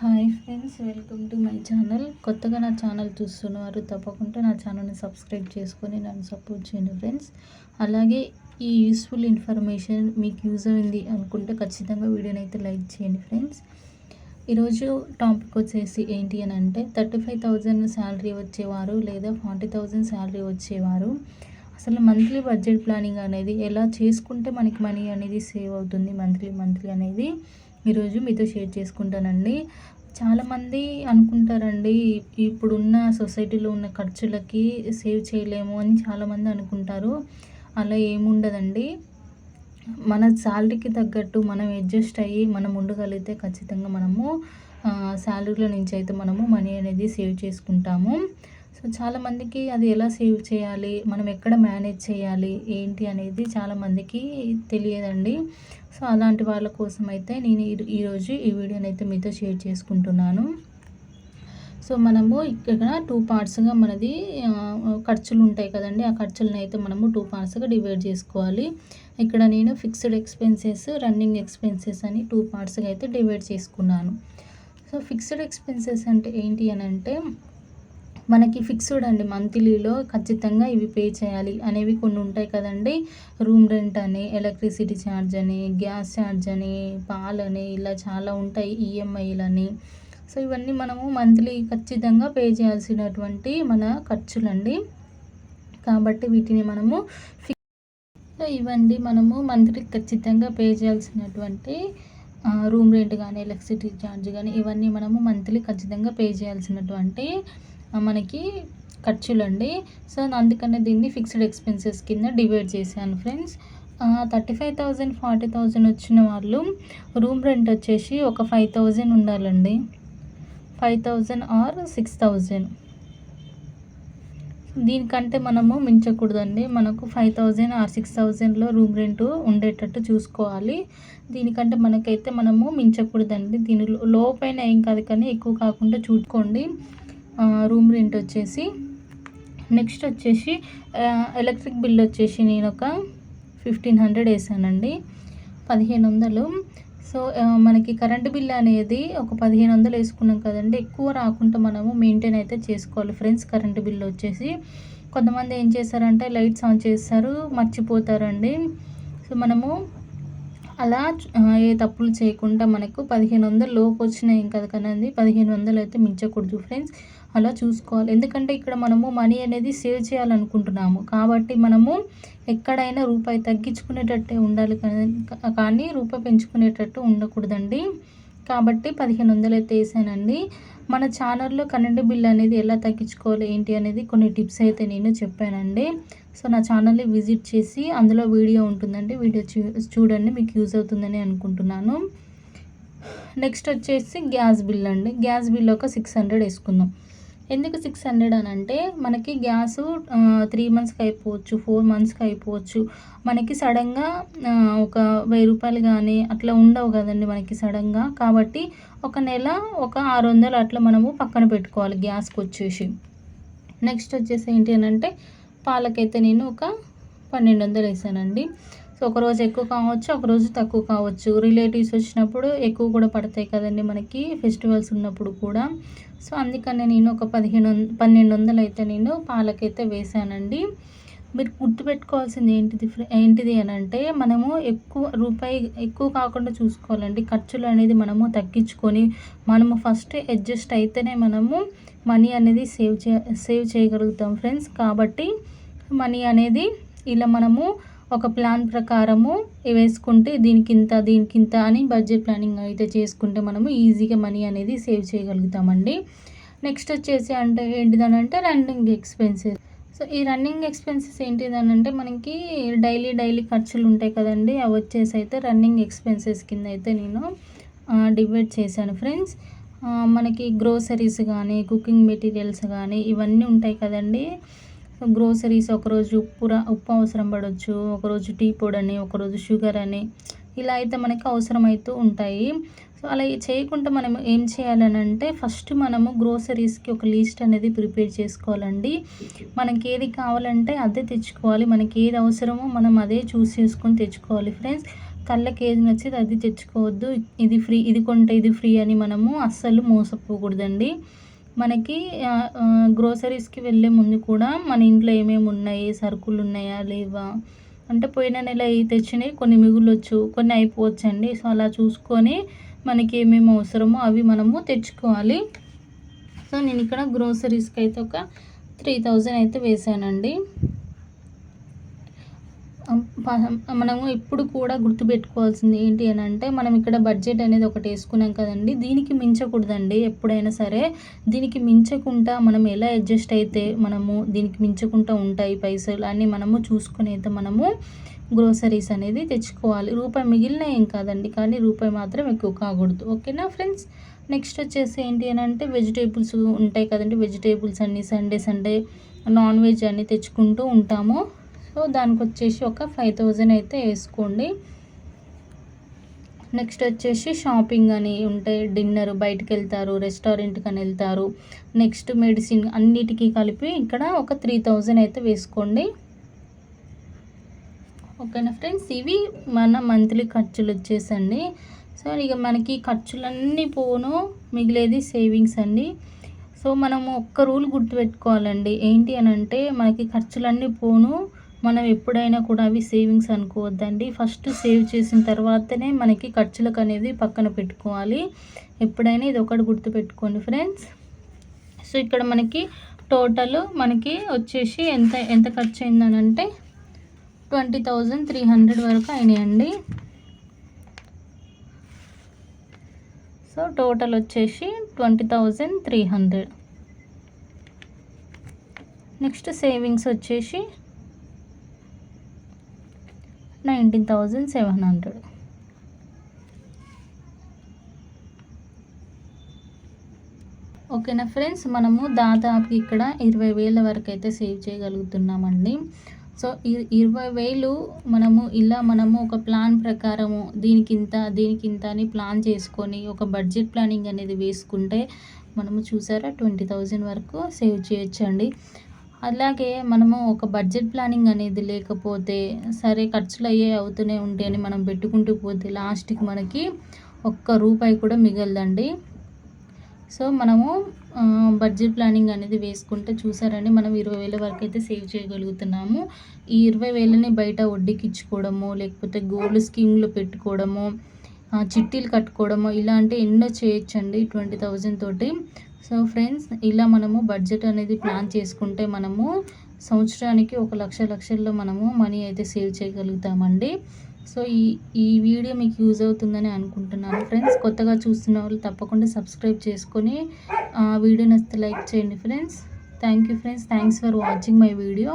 Hi friends, welcome to my channel. కొత్తగా నా channel చూస్తున్నవారు తప్పకుండా నా ఛానల్ని సబ్స్క్రైబ్ చేసుకొని నన్ను సపోర్ట్ చేయండి ఫ్రెండ్స్. అలాగే ఈ యూస్ఫుల్ ఇన్ఫర్మేషన్ మీకు యూజ్ అయింది అనుకుంటే ఖచ్చితంగా వీడియోని అయితే లైక్ చేయండి ఫ్రెండ్స్. ఈరోజు టాపిక్ వచ్చేసి ఏంటి అని అంటే 35,000 శాలరీ వచ్చేవారు లేదా 40,000 శాలరీ వచ్చేవారు అసలు మంత్లీ బడ్జెట్ ప్లానింగ్ అనేది ఎలా చేసుకుంటే మనకి మనీ అనేది సేవ్ అవుతుంది మంత్లీ అనేది ఈరోజు మీతో షేర్ చేసుకుంటానండి. చాలామంది అనుకుంటారండి, ఇప్పుడున్న సొసైటీలో ఉన్న ఖర్చులకి సేవ్ చేయలేము అని చాలామంది అనుకుంటారు. అలా ఏముండదండి. మన శాలరీకి తగ్గట్టు మనం అడ్జస్ట్ అయ్యి మనం ఉండగలిగితే ఖచ్చితంగా మనము శాలరీలో నుంచి అయితే మనము మనీ అనేది సేవ్ చేసుకుంటాము. సో చాలామందికి అది ఎలా సేవ్ చేయాలి, మనం ఎక్కడ మేనేజ్ చేయాలి ఏంటి అనేది చాలామందికి తెలియదండి. సో అలాంటి వాళ్ళ కోసం అయితే నేను ఈరోజు ఈ వీడియోని అయితే మీతో షేర్ చేసుకుంటున్నాను. సో మనము ఇక్కడ 2 పార్ట్స్గా మనది ఖర్చులు ఉంటాయి కదండి. ఆ ఖర్చులను అయితే మనము 2 పార్ట్స్గా డివైడ్ చేసుకోవాలి. ఇక్కడ నేను ఫిక్స్డ్ ఎక్స్పెన్సెస్, రన్నింగ్ ఎక్స్పెన్సెస్ అని 2 పార్ట్స్గా అయితే డివైడ్ చేసుకున్నాను. సో ఫిక్స్డ్ ఎక్స్పెన్సెస్ అంటే ఏంటి అని అంటే మనకి ఫిక్స్డ్ అండి, మంత్లీలో ఖచ్చితంగా ఇవి పే చేయాలి అనేవి కొన్ని ఉంటాయి కదండి. రూమ్ రెంట్ అని, ఎలక్ట్రిసిటీ ఛార్జ్ అని, గ్యాస్ ఛార్జ్ అని, పాలని, ఇలా చాలా ఉంటాయి, ఈఎంఐలని. సో ఇవన్నీ మనము మంత్లీ ఖచ్చితంగా పే చేయాల్సినటువంటి మన ఖర్చులండి. కాబట్టి వీటిని మనము ఇవ్వండి మనము మంత్లీ ఖచ్చితంగా పే చేయాల్సినటువంటి రూమ్ రెంట్ కానీ, ఎలక్ట్రిసిటీ ఛార్జ్ కానీ, ఇవన్నీ మనము మంత్లీ ఖచ్చితంగా పే చేయాల్సినటువంటి మనకి ఖర్చులండి. సో అందుకనే దీన్ని ఫిక్స్డ్ ఎక్స్పెన్సెస్ కింద డివైడ్ చేశాను ఫ్రెండ్స్. 35,000 40,000 వచ్చిన వాళ్ళు రూమ్ రెంట్ వచ్చేసి ఒక 5,000 ఉండాలండి. 5,000 ఆర్ 6,000. దీనికంటే మనము మించకూడదండి. మనకు 5,000 ఆర్ 6,000లో రూమ్ రెంట్ ఉండేటట్టు చూసుకోవాలి. దీనికంటే మనకైతే మనము మించకూడదండి. దీని లోపైన ఏం కాదు కానీ ఎక్కువ కాకుండా చూసుకోండి రూమ్ రెంట్ వచ్చేసి. నెక్స్ట్ వచ్చేసి ఎలక్ట్రిక్ బిల్ వచ్చేసి నేను ఒక 1,500 వేసానండి, 1,500. సో మనకి కరెంటు బిల్ అనేది ఒక 1,500 వేసుకున్నాం కదండి. ఎక్కువ రాకుండా మనము మెయింటైన్ అయితే చేసుకోవాలి ఫ్రెండ్స్. కరెంటు బిల్ వచ్చేసి కొంతమంది ఏం చేస్తారంటే లైట్స్ ఆన్ చేస్తారు, మర్చిపోతారండి. సో మనము అలా ఏ తప్పులు చేయకుండా మనకు 1,500 లోపు వచ్చినాయి కదా కదండి, 1,500 అయితే మించకూడదు ఫ్రెండ్స్. అలా చూసుకోవాలి. ఎందుకంటే ఇక్కడ మనము మనీ అనేది సేవ్ చేయాలనుకుంటున్నాము కాబట్టి మనము ఎక్కడైనా రూపాయి తగ్గించుకునేటట్టే ఉండాలి కానీ రూపాయి పెంచుకునేటట్టు ఉండకూడదండి. కాబట్టి 1,500 అయితే వేసానండి. మన ఛానల్లో కరెంటు బిల్ అనేది ఎలా తగ్గించుకోవాలి ఏంటి అనేది కొన్ని టిప్స్ అయితే నేను చెప్పానండి. సో నా ఛానల్ని విజిట్ చేసి అందులో వీడియో ఉంటుందండి, వీడియో చూడండి, మీకు యూజ్ అవుతుందని అనుకుంటున్నాను. నెక్స్ట్ వచ్చేసి గ్యాస్ బిల్ అండి. గ్యాస్ బిల్ ఒక 600 వేసుకుందాం. ఎందుకు 600 అని అంటే మనకి గ్యాసు 3 మంత్స్కి అయిపోవచ్చు, 4 మంత్స్కి అయిపోవచ్చు. మనకి సడన్గా ఒక 1,000 రూపాయలు కానీ అట్లా ఉండవు కదండి మనకి సడన్గా. కాబట్టి ఒక నెల ఒక 600 అట్లా మనము పక్కన పెట్టుకోవాలి గ్యాస్కి వచ్చేసి. నెక్స్ట్ వచ్చేసి ఏంటి అని అంటే పాలకైతే నేను ఒక 1,200 వేసానండి. సో ఒకరోజు ఎక్కువ కావచ్చు, ఒకరోజు తక్కువ కావచ్చు. రిలేటివ్స్ వచ్చినప్పుడు ఎక్కువ కూడా పడతాయి కదండి మనకి, ఫెస్టివల్స్ ఉన్నప్పుడు కూడా. సో అందుకనే నేను ఒక 1,200 అయితే నేను పాలకైతే వేసానండి. మీరు గుర్తుపెట్టుకోవాల్సింది ఏంటిది అని అంటే మనము రూపాయి ఎక్కువ కాకుండా చూసుకోవాలండి. ఖర్చులు అనేది మనము తగ్గించుకొని మనము ఫస్ట్ అడ్జస్ట్ అయితేనే మనము మనీ అనేది సేవ్ చేయగలుగుతాం ఫ్రెండ్స్. కాబట్టి మనీ అనేది ఇలా మనము ఒక ప్లాన్ ప్రకారము వేసుకుంటే దీనికింత అని బడ్జెట్ ప్లానింగ్ అయితే చేసుకుంటే మనము ఈజీగా మనీ అనేది సేవ్ చేయగలుగుతామండి. నెక్స్ట్ వచ్చేసి అంటే ఏంటిదనంటే రన్నింగ్ ఎక్స్పెన్సెస్. సో ఈ రన్నింగ్ ఎక్స్పెన్సెస్ ఏంటిదనంటే మనకి డైలీ ఖర్చులు ఉంటాయి కదండి, అవి వచ్చేసి అయితే రన్నింగ్ ఎక్స్పెన్సెస్ కింద అయితే నేను డివైడ్ చేశాను ఫ్రెండ్స్. మనకి గ్రోసరీస్ కానీ, కుకింగ్ మెటీరియల్స్ కానీ ఇవన్నీ ఉంటాయి కదండి. గ్రోసరీస్ ఒకరోజు ఉప్పు అవసరం పడవచ్చు, ఒకరోజు టీ పొడి అని, ఒకరోజు షుగర్ అని, ఇలా అయితే మనకి అవసరమవుతూ ఉంటాయి. సో అలా చేయకుండా మనం ఏం చేయాలని అంటే ఫస్ట్ మనము గ్రోసరీస్కి ఒక లిస్ట్ అనేది ప్రిపేర్ చేసుకోవాలండి. మనకి ఏది కావాలంటే అదే తెచ్చుకోవాలి, మనకి ఏది అవసరమో మనం అదే చూస్ చేసుకొని తెచ్చుకోవాలి ఫ్రెండ్స్. కళ్ళకి ఏది నచ్చేది అది తెచ్చుకోవద్దు. ఇది ఫ్రీ, ఇది కొంటే ఇది ఫ్రీ అని మనము అస్సలు మోసపోకూడదండి. మనకి గ్రోసరీస్‌కి వెళ్ళే ముందు కూడా మన ఇంట్లో ఏమేమి ఉన్నాయి, సరుకులు ఉన్నాయా లేవా, అంటే పోయిన నెల తెచ్చినవి కొన్ని మిగులొచ్చు, కొన్ని అయిపోవచ్చండి. సో అలా చూసుకొని మనకి ఏమేమి అవసరమో అవి మనము తెచ్చుకోవాలి. సో నేను ఇక్కడ గ్రోసరీస్కి అయితే ఒక 3000 అయితే వేసానండి. మనము ఎప్పుడు కూడా గుర్తుపెట్టుకోవాల్సింది ఏంటి అని అంటే, మనం ఇక్కడ బడ్జెట్ అనేది ఒకటి వేసుకున్నాం కదండి, దీనికి మించకూడదండి ఎప్పుడైనా సరే. దీనికి మించకుండా మనం ఎలా అడ్జస్ట్ అయితే మనము దీనికి మించకుండా ఉంటాయి పైసలు అని మనము చూసుకొని అయితే మనము గ్రోసరీస్ అనేది తెచ్చుకోవాలి. రూపాయి మిగిలిన ఏం కాదండి, కానీ రూపాయి మాత్రం ఎక్కువ కాకూడదు. ఓకేనా ఫ్రెండ్స్. నెక్స్ట్ వచ్చేసి ఏంటి అని అంటే, వెజిటేబుల్స్ ఉంటాయి కదండి, వెజిటేబుల్స్ అన్నీ సండే నాన్ వెజ్ అన్నీ తెచ్చుకుంటూ ఉంటాము. సో దానికి వచ్చేసి ఒక 5000 అయితే వేసుకోండి. నెక్స్ట్ వచ్చేసి షాపింగ్ అని ఉంటాయి, డిన్నర్ బయటకు వెళ్తారు, రెస్టారెంట్కి అని వెళ్తారు, నెక్స్ట్ మెడిసిన్ అన్నిటికీ కలిపి ఇక్కడ ఒక 3000 అయితే వేసుకోండి. ఓకేనా ఫ్రెండ్స్. ఇవి మన మంత్లీ ఖర్చులు వచ్చేసండి. సో ఇక మనకి ఖర్చులన్నీ పోను, మిగిలేది సేవింగ్స్ అండి. సో మనము ఒక్క రూల్ గుర్తుపెట్టుకోవాలండి, ఏంటి అని అంటే, మనకి ఖర్చులన్నీ పోను, మనం ఎప్పుడైనా కూడా అవి సేవింగ్స్ అనుకోవద్దండి. ఫస్ట్ సేవ్ చేసిన తర్వాతనే మనకి ఖర్చులకు అనేది పక్కన పెట్టుకోవాలి. ఎప్పుడైనా ఇది ఒకటి గుర్తుపెట్టుకోండి ఫ్రెండ్స్. సో ఇక్కడ మనకి టోటల్ మనకి వచ్చేసి ఎంత ఖర్చు అయిందనంటే 20,300 వరకు అయినాయండి. సో టోటల్ వచ్చేసి 20,300. నెక్స్ట్ సేవింగ్స్ వచ్చేసి 19,700. ఓకేనా ఫ్రెండ్స్. మనము దాదాపు ఇక్కడ 20,000 వరకు అయితే సేవ్ చేయగలుగుతున్నామండి. సో ఈ 20,000 మనము ఒక ప్లాన్ ప్రకారము దీనికింత అని ప్లాన్ చేసుకొని ఒక బడ్జెట్ ప్లానింగ్ అనేది వేసుకుంటే మనము చూసారా 20,000 వరకు సేవ్ చేయొచ్చండి. అలాగే మనము ఒక బడ్జెట్ ప్లానింగ్ అనేది లేకపోతే, సరే ఖర్చులు అవుతూనే ఉంటాయని మనం పెట్టుకుంటూ పోతే లాస్ట్కి మనకి ఒక్క రూపాయి కూడా మిగలదండి. సో మనము బడ్జెట్ ప్లానింగ్ అనేది వేసుకుంటే చూసారండి, మనం 20,000 వరకు అయితే సేవ్ చేయగలుగుతున్నాము. ఈ 20,000ని బయట వడ్డీకి ఇచ్చుకోవడము, లేకపోతే గోల్డ్ స్కీమ్లో పెట్టుకోవడము, చిట్టీలు కట్టుకోవడము, ఇలాంటి ఎన్నో చేయొచ్చండి 20,000 తోటి. సో ఫ్రెండ్స్, ఇలా మనము బడ్జెట్ అనేది ప్లాన్ చేసుకుంటే మనము సంవత్సరానికి 1,00,000 మనము మనీ అయితే సేవ్ చేయగలుగుతామండి. సో ఈ వీడియో మీకు యూజ్ అవుతుందని అనుకుంటున్నాను ఫ్రెండ్స్. కొత్తగా చూస్తున్న వాళ్ళు తప్పకుండా సబ్స్క్రైబ్ చేసుకొని వీడియో నచ్చితే లైక్ చేయండి friends. Thank you friends. Thanks for watching my video.